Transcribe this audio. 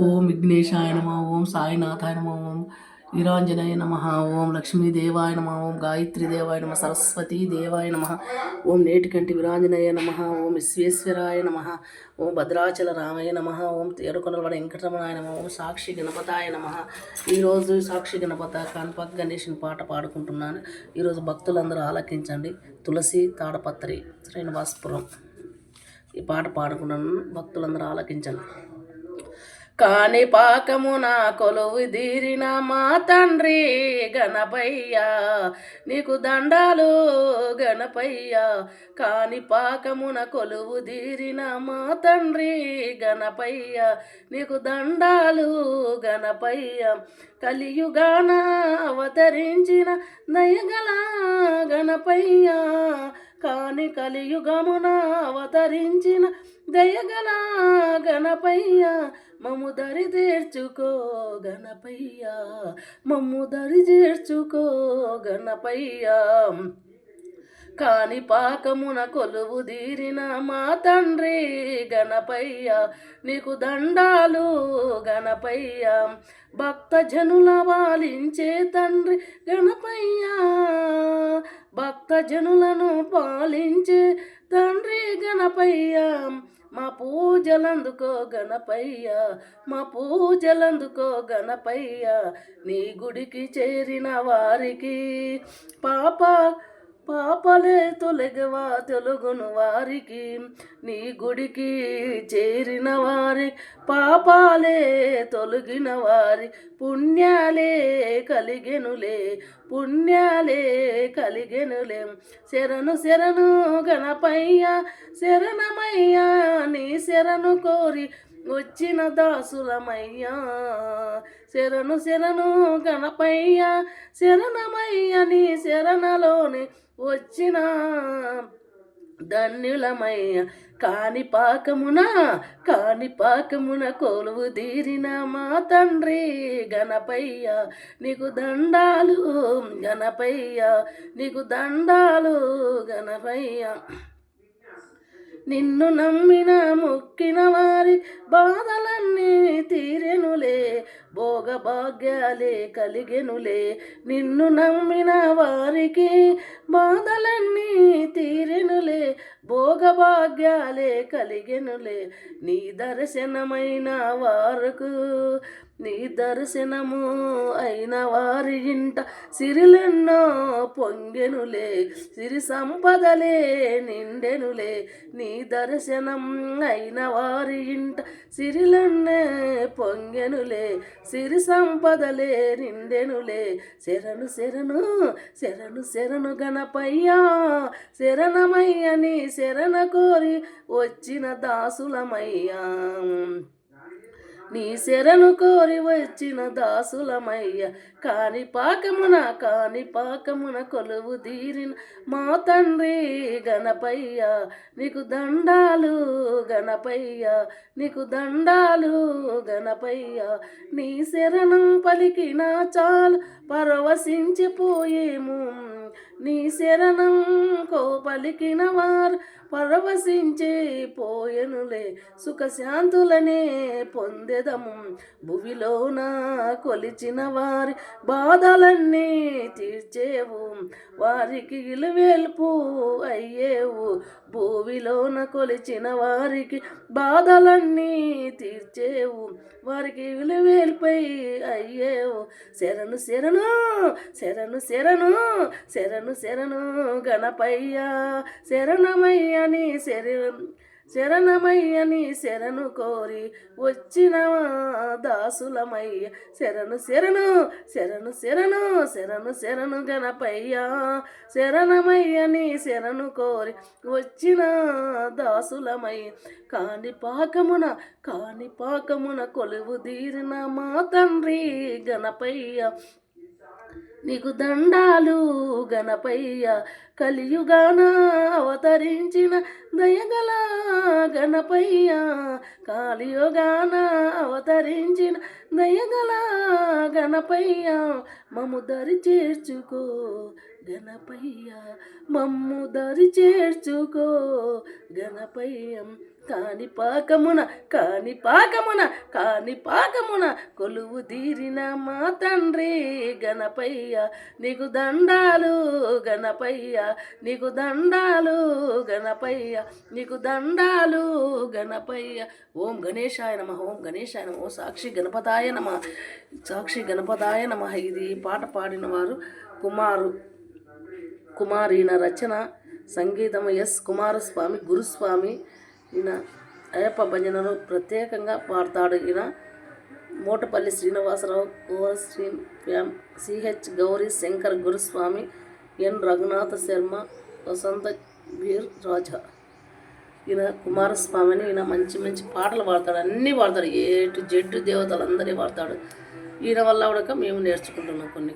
ఓం విఘ్నేశాయ నమ, ఓం సాయినాథాయ నమ, ఓం వీరాంజనేయ నమ, ఓం లక్ష్మీదేవాయ నమ, ఓం గాయత్రీ దేవాయ నమ, సరస్వతీ దేవాయ నమ, ఓం నేటికంటి వీరాంజనేయ నమ, ఓం విశ్వేశ్వరాయ నమ, ఓం భద్రాచల రామయ్య నమ, ఓం తేరుకొనలవాడ వెంకటరమణాయ నమ, ఓం సాక్షి గణపతాయ నమ. ఈరోజు సాక్షి గణపత కాన్పక్ గణేష్ని పాట పాడుకుంటున్నాను. ఈరోజు భక్తులందరూ ఆలకించండి. తులసి తాడపత్రి శ్రీనివాసపురం ఈ పాట పాడుకున్నాను. భక్తులందరూ ఆలకించండి. కాని పాకమున కొలువు దీరిన మా తండ్రి గణపయ్య, నీకు దండాలు గణపయ్య. కాని పాకమున కొలువు దీరిన మా తండ్రి గణపయ్య, నీకు దండాలు గణపయ్య. కలియుగాన అవతరించిన దయగల గణపయ్య, కాని కలియుగమున అవతరించిన దయగల గణపయ్య. మమ్ము దరి తీర్చుకో గణపయ్య, మమ్ము దరి చేర్చుకో గణపయ్య. కాని పాకమున కొలువు దీరిన మా తండ్రి గణపయ్య, నీకు దండాలు గణపయ్య. భక్త జనుల పాలించే తండ్రి గణపయ్య, భక్త జనులను పాలించే తండ్రి గణపయ్య. మా పూజలందుకో గణపయ్య, మా పూజలందుకో గణపయ్య. నీ గుడికి చేరిన వారికి పాపలే తొలగవా తొలగును వారికి. నీ గుడికి చేరిన వారి పాపాలే తొలగిన వారి పుణ్యాలే కలిగెనులే, పుణ్యాలే కలిగెనులే. శరణు శరణు గణపయ్య, శరణమయ్యా నీ శరణు కోరి వచ్చిన దాసులమయ్యా. శరణు శరణు గణపయ్య, శరణమయ్య నీ శరణలోని వచ్చిన ధన్యులమయ్య. కాని పాకమున కొలువు దీరిన మా తండ్రి గణపయ్య, నీకు దండాలు గణపయ్య, నీకు దండాలు గణపయ్య. నిన్ను నమ్మిన మొక్కిన వారి బాధలన్నీ తీరెనులే, భోగభాగ్యాలే కలిగెనులే. నిన్ను నమ్మిన వారికి బాధలన్నీ తీరెనులే, భోగభాగ్యాలే కలిగెనులే. నీ దర్శనమైన వారకు, నీ దర్శనము అయిన వారి ఇంట సిరిలెన్నో పొంగెనులే, సిరి సంపదలే నిండెనులే. నీ దర్శనం అయిన వారి ఇంట సిరిలెన్నే పొంగెనులే, సిరి సంపదలే నిండెనులే. శరణు శరణు శరణు శరణు గణపయ్యా, శరణమయ్య నీ శరణ కోరి వచ్చిన దాసులమయ్యా. నీ శరణు కోరి వచ్చిన దాసులమయ్య. కాని పాకమున కొలువు దీరిన మా తండ్రి గణపయ్య, నీకు దండాలు గణపయ్య, నీకు దండాలు గణపయ్య. నీ శరణం పలికిన చాలు పరవశించిపోయేము, నీ శరణం పలికిన వారు పరవశించే పోయెనులే. సుఖశాంతులనే పొందెదము, భువిలోన కొలిచిన వారి బాధలన్నీ తీర్చేవు, వారికి ఇలువేల్పు అయ్యేవు. భూమిలోన కొలిచిన వారికి బాధలన్నీ తీర్చేవు, వారికి విలువేల్పై అయ్యేవు. శరణు శరణు శరణు శరణు శరణు శరణు గణపయ్య, శరణమయ్య నీ శరణమయ్య నీ శరణు కోరి వచ్చిన దాసులమయ్య. శరణు శరణు శరణు శరణు శరణు శరణు గణపయ్య, శరణమయ్య నీ శరణు కోరి వచ్చిన దాసులమయ్య. కాని పాకమున కొలువు దీరిన మా తండ్రి గణపయ్య, నీకు దండాలు గణపయ్య. కలియుగాన అవతరించిన దయగల గణపయ్య, కలియుగాన అవతరించిన దయగల గణపయ్య. మమ్ము దరి చేర్చుకో గణపయ్య, మమ్ము దరి చేర్చుకో గణపయ్య. కాణిపాకమున కాణిపాకమున కాణిపాకమున కొలువు తీరిన మా తండ్రి గణపయ్య నీకు దండాలు గణపయ్య నీకు దండాలు గణపయ్య నీకు దండాలు గణపయ్య. ఓం గణేశాయ నమ ఓం గణేశాయ నమ ఓం సాక్షి గణపతాయ నమ సాక్షి గణపతాయ నమ. ఇది పాట పాడిన వారు కుమార్ ఈయన రచన సంగీతం ఎస్ కుమారస్వామి గురుస్వామి. ఈయన అయ్యప్ప భజనలు ప్రత్యేకంగా పాడతాడు. ఈయన మోటపల్లి శ్రీనివాసరావు కోశ్రీ సిహెచ్ గౌరీ శంకర్ గురుస్వామి ఎన్ రఘునాథ శర్మ వసంత వీర్ రాజా. ఈయన కుమారస్వామిని ఈయన మంచి మంచి పాటలు పాడతాడు, అన్నీ పాడతాడు, ఏ టు జెడ్ దేవతలు అందరినీ పాడతాడు. ఈయన వల్ల కూడా మేము నేర్చుకుంటున్నాం కొన్ని.